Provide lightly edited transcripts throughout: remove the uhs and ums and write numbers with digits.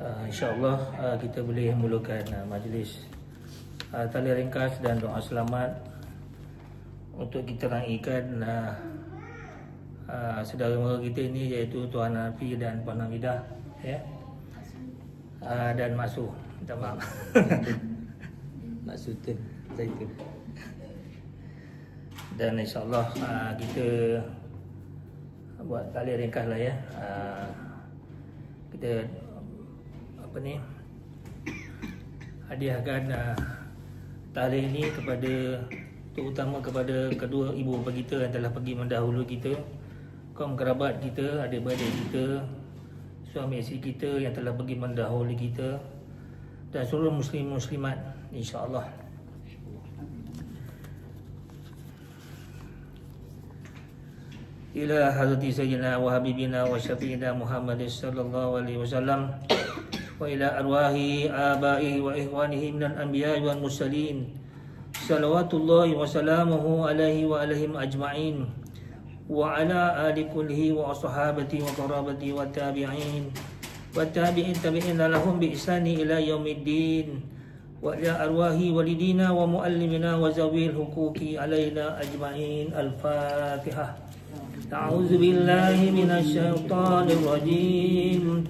InsyaAllah kita boleh mulakan majlis tali ringkas dan doa selamat untuk kita raikan saudara mara kita ini, iaitu Tuan Hanafi dan Puan Hamidah, ya. Dan Mak Su, minta maaf. Mak Sultan Zaitun. Dan insyaAllah kita buat tali ringkas lah, ya. Kita hadiahkan tali ini kepada, terutama kepada kedua ibu bapa kita yang telah pergi mendahulu kita, kaum kerabat kita, adik-beradik kita, suami isteri kita yang telah pergi mendahulu kita, dan seluruh muslim muslimat, insya-Allah. Ila hadrati sayyidina wa habibina wa syafi'ina Muhammad sallallahu alaihi wasallam wa ila arwahi abai wa ikhwanihi minal anbiya'i wal mursalin, salawatullahi wa salamuhu alaihi wa alaihim ajma'in, wa ala ali kullihi wa ashabati wa qarabati wa tabi'in wa tabi'in lahum bi ihsani ila yaumiddin, wa ila arwahi walidina wa muallimina wa zawil huquqi alaina ajma'in. Al-Fatihah. A'udzu billahi minasy syaithanir rajim.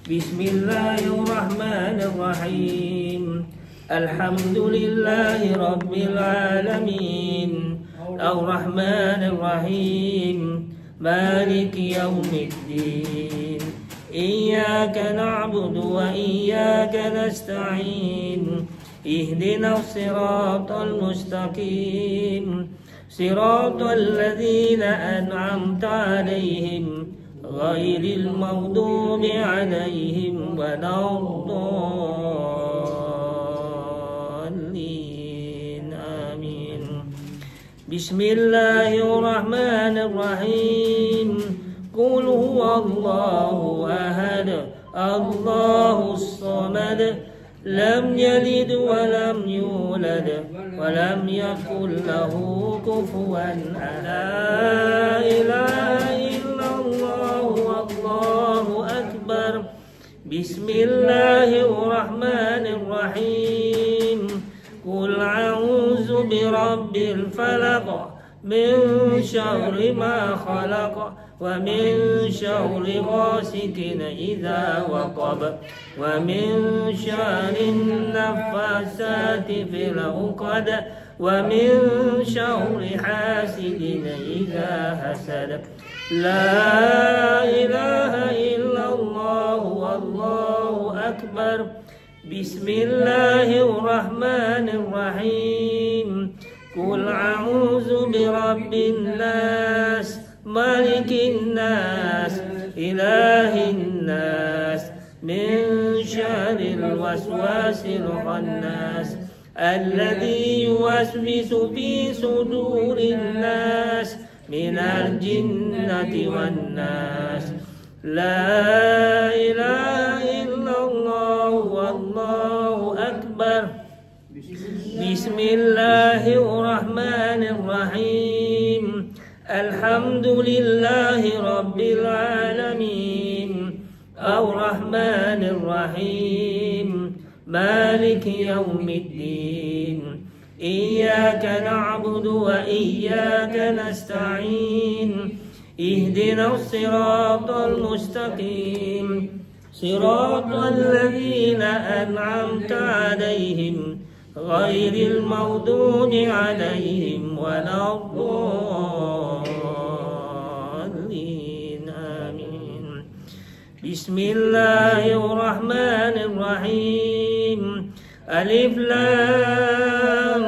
Bismillahirrahmanirrahim. Alhamdulillahi rabbil alamin. Ar-Rahmanir Rahim. Maliki yaumiddin. Iyyaka na'budu wa iyyaka nasta'in. Ihdinas siratal mustaqim. Siratal ladzina an'amta 'alaihim ghairil maghdubi 'alaihim waladdallin. Amin. Bismillahirrahmanirrahim. Qul huwallahu ahad, Allahus samad, lam yalid wa lam yulad wa lam yakul lahu kufuwan ahad. La ilaha illallah wallahu akbar. Bismillahirrahmanirrahim. Qul a'udzu birabbil falaq min syarri ma khalaq wa min syarri ghasikin idza waqab wa min syarri naffasati fil 'uqad wa min syarri hasidin idza hasad. La ilaha illallah wallahu akbar. Bismillahirrahmanirrahim. Qul a'udzu birabbin nas, malikin nas, ilahin nas, min syarril waswasil khannas, alladzi yuwaswisu fi sudurin nas, minal jinnati wan nas. La ilaha illallah wallahu akbar. Bismillahirrahmanirrahim. Alhamdulillahi rabbil alamin. Ar-Rahmanir Rahim. Maliki yaumiddin. Iyyaka na'budu wa iyyaka nasta'in. Ihdinas siratal mustaqim. Siratal ladzina an'amta 'alaihim ghairil maghdubi 'alaihim waladdallin. Amin. Bismillahirrahmanirrahim. Alif lam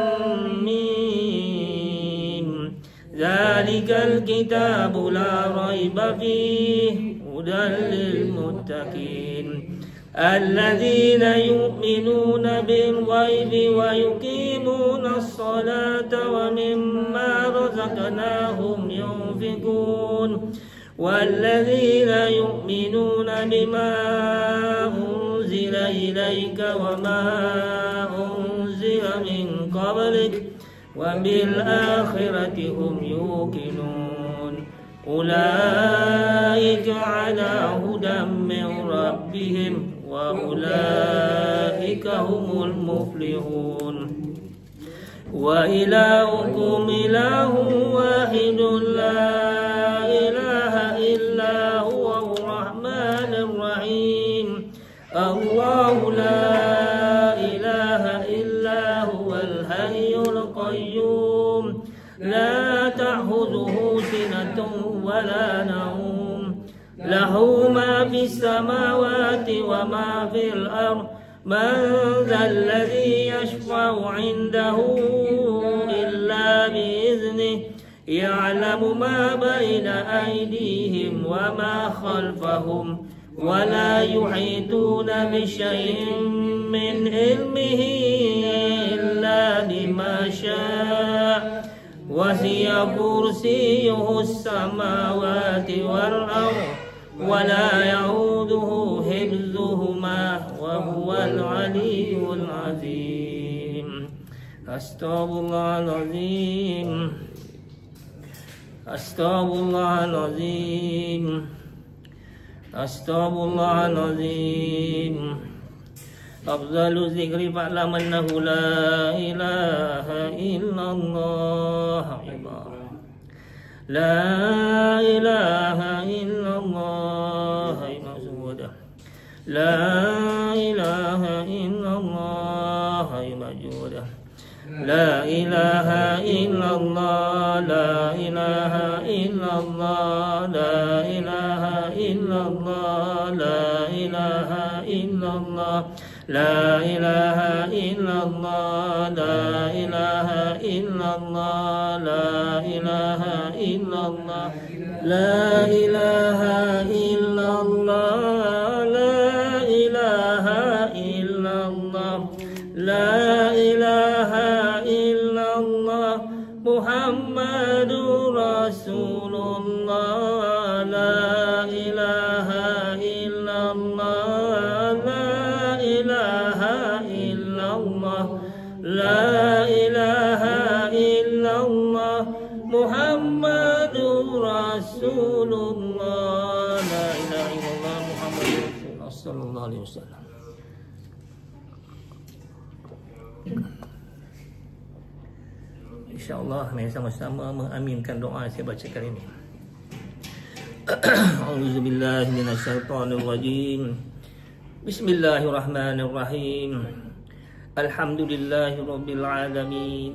mim. Zalikal kitabu la raiba fihi hudan lil muttaqin. Alladzina yu'minuna bil ghaibi wa yuqimuna as-salata wa mimma razaqnahum yunfiqun. Walladzina yu'minuna bima unzila ilayka wa ma unzila min qablik wa bil akhirati hum yuqinun. Ulaika ala hudan min rabbihim وأولئك هم المفلحون وإلهكم إله واحد لا إله إلا هو الرحمن الرحيم الله لا إله إلا هو الحي القيوم لا تأخذه سنة ولا نوم له ما في السماوات وما في الأرض من ذا الذي يشفع عنده إلا بإذنه يعلم ما بين أيديهم وما خلفهم ولا يحيطون بشيء من علمه إلا بما شاء وسع كرسيه السماوات والأرض ولا يعوده حفظهما وهو العلي العظيم أستغفر الله العظيم أستغفر الله العظيم أستغفر الله العظيم أفضل الذكر فاعلم أنه لا إله إلا الله لا إله إلا الله مزودا لا إله إلا الله مجودا لا إله إلا الله لا إله إلا الله لا إله إلا الله لا إله إلا الله لا إله إلا الله لا إله إلا الله لا إله إلا الله لا إله إلا الله لا إله إلا الله لا إله إلا الله محمد رسول الله لا إله إلا الله لا إله إلا الله لا إله إلا الله محمد رسول الله لا إله إلا الله محمد رسول الله صلى الله عليه وسلم. InsyaAllah mari sama-sama mengaminkan doa saya bacakan ini. A'udzubillahi minasyaitonirrajim. Bismillahirrahmanirrahim. Alhamdulillahirabbil alamin.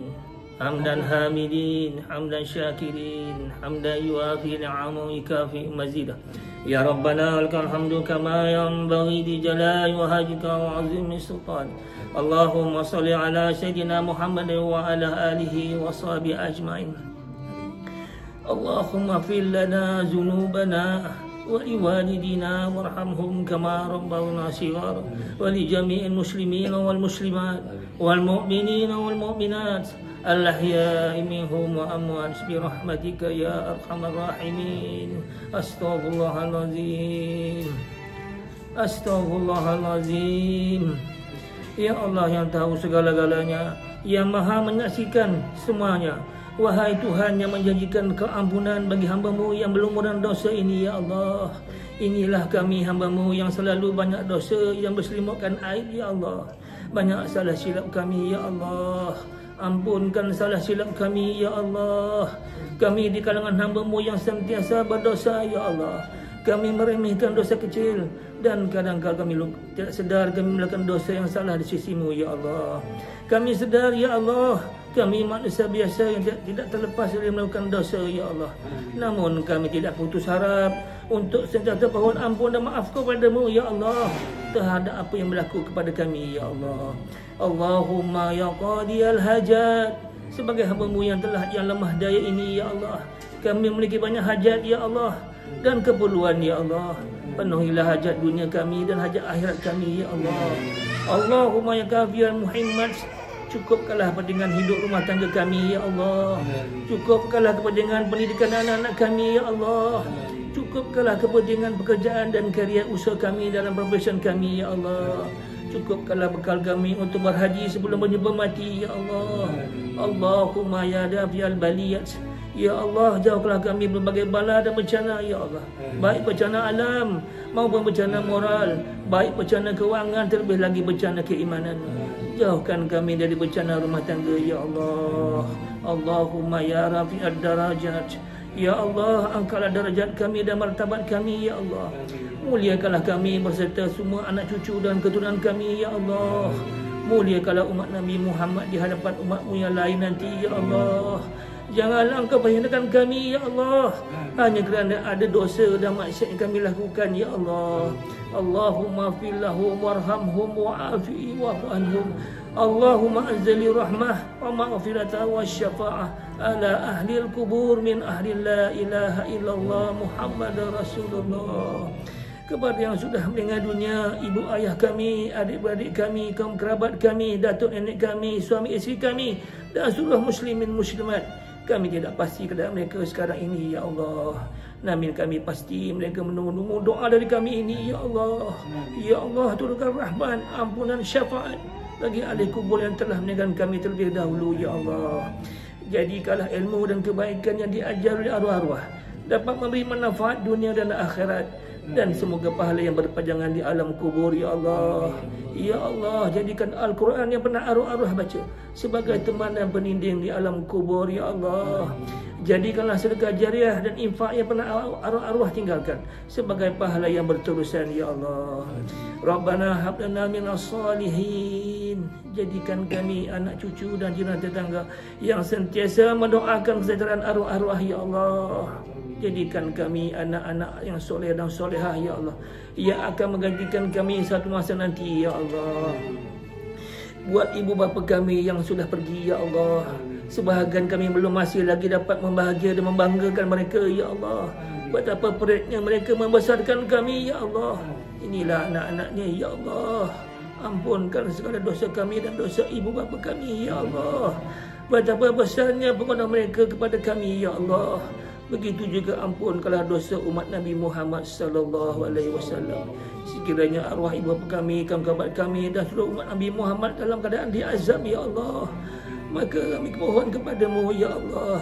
Hamdan hamidin, hamdan syakirin, hamdan yuafi ni'amahu yukafi mazidah. Ya Rabbana lakal hamdu kama yanbaghi li jalali wajhika wa 'azimi sultan. Allahumma salli ala sayyidina Muhammad wa ala alihi wa sahbihi ajma'in. Allahumma fil lana dhunubana wa liwalidina warhamhum kama rabbawna shighara wa li jami'il muslimin wal muslimat wal mu'minin wal mu'minat al-ahya'i minhum wa amwat bi rahmatika ya arhamar rahimin. Astaghfirullahalazim. Astaghfirullahalazim. Ya Allah yang tahu segala-galanya, yang maha menyaksikan semuanya. Wahai Tuhan yang menjanjikan keampunan bagi hamba-Mu yang berlumuran dosa ini, ya Allah. Inilah kami hamba-Mu yang selalu banyak dosa yang berselimutkan aib, ya Allah. Banyak salah silap kami, ya Allah. Ampunkan salah silap kami, ya Allah. Kami di kalangan hamba-Mu yang sentiasa berdosa, ya Allah. Kami meremehkan dosa kecil dan kadang-kadang kami tidak sedar kami melakukan dosa yang salah di sisi-Mu, ya Allah. Kami sedar, ya Allah, kami manusia biasa yang tidak terlepas dari melakukan dosa, ya Allah. Namun kami tidak putus harap untuk sentiasa mohon ampun dan maaf kepada-Mu, ya Allah, terhadap apa yang berlaku kepada kami, ya Allah. Allahumma ya qadiyal hajat, sebagai hamba-Mu yang lemah daya ini, ya Allah, kami memiliki banyak hajat, ya Allah, dan keperluan, ya Allah. Penuhilah hajat dunia kami dan hajat akhirat kami, ya Allah. Allahumma ya kafiyal Muhammad, cukupkanlah dengan hidup rumah tangga kami, ya Allah. Cukupkanlah dengan pendidikan anak-anak kami, ya Allah. Cukupkanlah kepentingan pekerjaan dan karier usaha kami dalam profesion kami, ya Allah. Cukupkanlah bekal kami untuk berhaji sebelum berjumpa mati, ya Allah. Allahumma ya dafiyal baliyat, Ya Allah, jauhkanlah kami berbagai bala dan bencana ya Allah. Baik bencana alam maupun bencana moral, baik bencana kewangan, terlebih lagi bencana keimanan. Jauhkan kami dari bencana rumah tangga ya Allah. Allahumma ya rafi'ad darajat. Ya Allah, angkatlah darajat kami dan martabat kami ya Allah. Muliakanlah kami berserta semua anak cucu dan keturunan kami ya Allah. Muliakanlah umat Nabi Muhammad di hadapan umatmu yang lain nanti ya Allah. Janganlah engkau perhinakan kami ya Allah hanya kerana ada dosa dan maksiat yang kami lakukan ya Allah. Allahumma fir lahum warhamhum wa'afi wa'fu anhum. Allahumma anzili rahmah wa maghfirata wa syafa'ah ala ahli al-kubur min ahli la ilaha illallah Muhammad Rasulullah. Kepada yang sudah meninggal dunia, ibu ayah kami, adik-beradik kami, kaum kerabat kami, datuk nenek kami, suami isteri kami dan seluruh muslimin muslimat, kami tidak pasti keadaan mereka sekarang ini ya Allah. Namun kami pasti mereka menunggu doa dari kami ini ya Allah. Ya Allah, turunkan rahmat, ampunan, syafaat bagi ahli kubur yang telah meninggalkan kami terlebih dahulu ya Allah. Jadikanlah ilmu dan kebaikan yang diajar oleh arwah-arwah dapat memberi manfaat dunia dan akhirat, dan semoga pahala yang berpanjangan di alam kubur ya Allah. Ya Allah, jadikan Al-Quran yang pernah arwah-arwah baca sebagai teman dan peninding di alam kubur ya Allah. Jadikanlah sedekah jariah dan infak yang pernah arwah-arwah tinggalkan sebagai pahala yang berterusan ya Allah. Rabbana hab lana minas salihin. Jadikan kami anak cucu dan jiran tetangga yang sentiasa mendoakan kesejahteraan arwah-arwah ya Allah. Jadikan kami anak-anak yang soleh dan solehah ya Allah, yang akan menggantikan kami satu masa nanti ya Allah. Buat ibu bapa kami yang sudah pergi ya Allah, sebahagian kami belum masih lagi dapat membahagia dan membanggakan mereka ya Allah. Betapa peritnya mereka membesarkan kami ya Allah. Inilah anak-anaknya ya Allah. Ampunkan segala dosa kami dan dosa ibu bapa kami ya Allah. Betapa besarnya pengaruh mereka kepada kami ya Allah. Begitu juga ampunkanlah dosa umat Nabi Muhammad sallallahu alaihi wasallam. Sekiranya arwah ibu bapa kami, kerabat kami dan seluruh umat Nabi Muhammad dalam keadaan diazab ya Allah, maka kami mohon kepadamu ya Allah,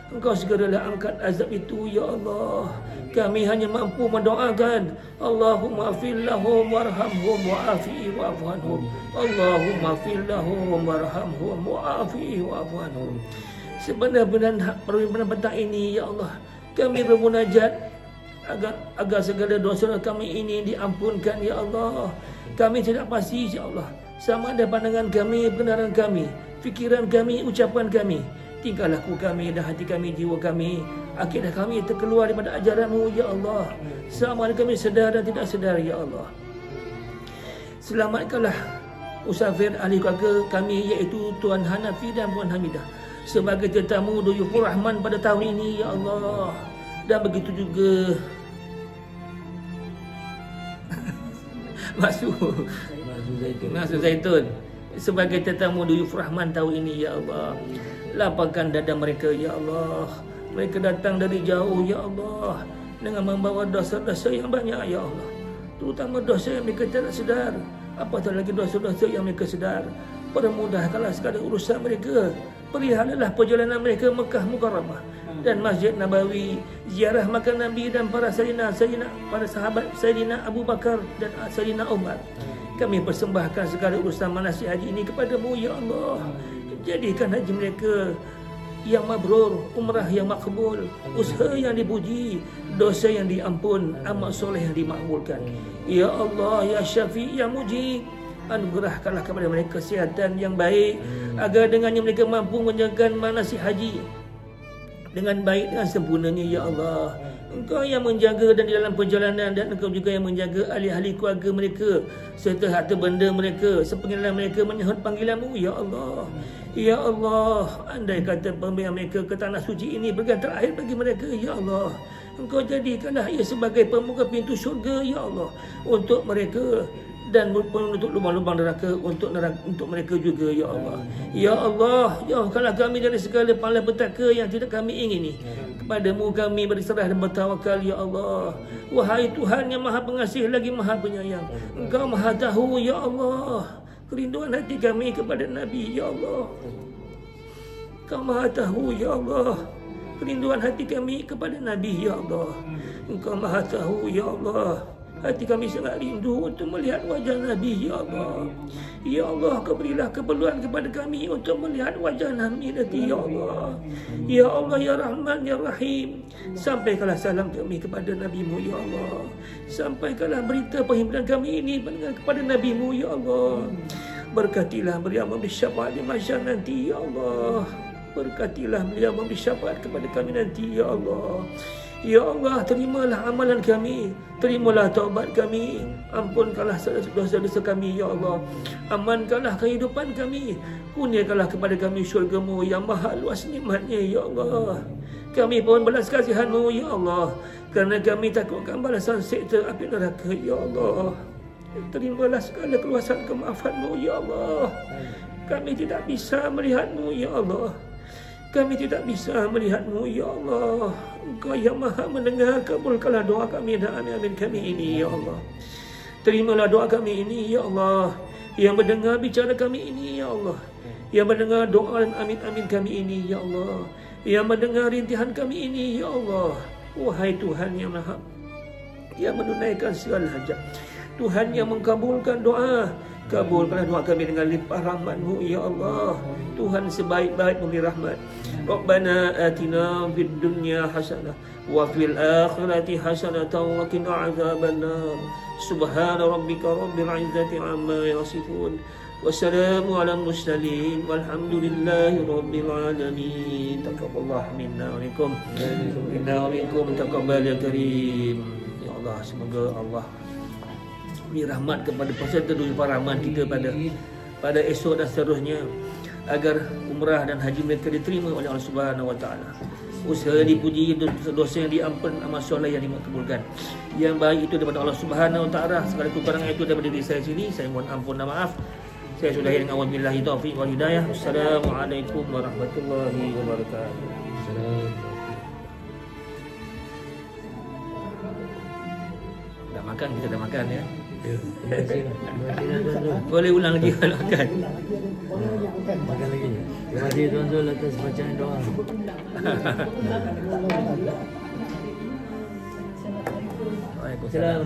Engkau segeralah angkat azab itu ya Allah. Kami hanya mampu mendoakan Allahumma fir lahum warhamhum wa'afi wa'fu anhum. Allahumma fir lahum warhamhum wa'afi wa'fu anhum. Sebenar-benar petang ini ya Allah, kami bermunajat agar segala dosa kami ini diampunkan ya Allah. Kami tidak pasti ya Allah sama ada pandangan kami, pendengaran kami, fikiran kami, ucapan kami, tingkah laku kami dan hati kami, jiwa kami, akidah kami terkeluar daripada ajaran-Mu ya Allah. Sama ada kami sedar dan tidak sedar ya Allah. Selamatkanlah musafir ahli keluarga kami, iaitu Tuan Hanafi dan Puan Hamidah sebagai tetamu Duyufur Rahman pada tahun ini ya Allah. Dan begitu juga Masuk Zaitun sebagai tetamu Duyufur Rahman tahun ini ya Allah. Lapangkan dada mereka ya Allah. Mereka datang dari jauh ya Allah dengan membawa dosa-dosa yang banyak ya Allah, terutama dosa yang mereka tidak sedar, apatah lagi dosa-dosa yang mereka sedar. Permudahkanlah segala urusan mereka. Perihalalah perjalanan mereka Mekah Mukarramah dan Masjid Nabawi, ziarah makam Nabi dan para para sahabat Sayyidina Abu Bakar dan Sayyidina Umar. Kami persembahkan segala urusan manasik haji ini kepadamu ya Allah. Jadikan haji mereka yang mabrur, umrah yang makbul, usaha yang dipuji, dosa yang diampun, amal soleh yang dimakbulkan. Ya Allah, ya Syafi', ya Mujib, anugerahkanlah kepada mereka kesihatan yang baik, agar dengannya mereka mampu menjalankan manasik haji dengan baik dan sempurnanya ya Allah. Engkau yang menjaga dan di dalam perjalanan, dan Engkau juga yang menjaga ahli-ahli keluarga mereka serta harta benda mereka sepengetahuan mereka menyahut panggilan-Mu ya Allah. Ya Allah, andai kata pemberian mereka ke tanah suci ini bergantung terakhir bagi mereka ya Allah, Engkau jadikanlah ia sebagai pembuka pintu syurga ya Allah untuk mereka, dan menutup lubang-lubang neraka untuk mereka juga ya Allah. Ya Allah, jauhkanlah kami dari segala malapetaka yang tidak kami ingini. Kepadamu kami berserah dan bertawakal ya Allah. Wahai Tuhan yang Maha Pengasih lagi Maha Penyayang, Engkau Maha tahu ya Allah kerinduan hati kami kepada Nabi ya Allah. Engkau Maha tahu ya Allah kerinduan hati kami kepada Nabi, ya Allah. Engkau Maha tahu, ya Allah. Hati kami sangat rindu untuk melihat wajah Nabi, ya Allah. Ya Allah, Kau berilah keperluan kepada kami untuk melihat wajah Nabi nanti, ya Allah. Ya Allah, ya Rahman, ya Rahim. Sampaikanlah salam kami kepada Nabi-Mu, ya Allah. Sampaikanlah berita perhimpunan kami ini kepada Nabi-Mu, ya Allah. Berkatilah beliau memberi syafaat di mahsyar nanti, ya Allah. Berkatilah beliau memberi syafaat kepada kami nanti, ya Allah. Ya Allah, terimalah amalan kami, terimalah taubat kami, ampunkanlah dosa-dosa kami, ya Allah. Amankanlah kehidupan kami, kurniakanlah kepada kami syurga-Mu yang maha luas nikmatnya, ya Allah. Kami pun balas kasihan-Mu, ya Allah, kerana kami takutkan balasan sekta api neraka, ya Allah. Terimalah segala keluasan kemaafan-Mu, ya Allah. Kami tidak bisa melihat-Mu, ya Allah. Kami tidak bisa melihat-Mu, ya Allah. Engkau yang maha mendengar, kabulkanlah doa kami dan amin-amin kami ini, ya Allah. Terimalah doa kami ini, ya Allah. Yang mendengar bicara kami ini, ya Allah. Yang mendengar doa dan amin-amin kami ini, ya Allah. Yang mendengar rintihan kami ini, ya Allah. Wahai Tuhan yang maha, yang menunaikan segala hajat, Tuhan yang mengkabulkan doa, kabulkanlah doa kami dengan limpah rahmat-Mu, ya Allah. Tuhan sebaik-baik memberi rahmat. Rabbana atina fid dunya hasanah wa fil akhirati hasanatan wa qina azabannar. Subhana rabbika rabbil izzati amma yasifun. Wassalamu ala mursalin walhamdulillahi rabbil alamin. Taqabbalallah minna wa minkum. Inna wa minkum taqabbal ya karim. Ya Allah, semoga Allah beri rahmat kepada peserta para rahmat kita pada esok dan seterusnya, agar umrah dan haji mereka diterima oleh Allah Subhanahu Wa Taala. Usaha dipuji, dosa yang diampun, amal soleh yang dimakbulkan. Yang baik itu daripada Allah Subhanahu Wa Taala. Segala kekurangan itu daripada diri saya sini. Saya mohon ampun dan maaf. Saya sudahi dengan wabillahi taufiq wal hidayah. Wassalamualaikum warahmatullahi wabarakatuh. Dah makan, kita dah makan ya. Boleh ulang lagi kalau makan. Makan lagi. Terima kasih tuan-tuan atas bacaan doa. Waalaikumsalam.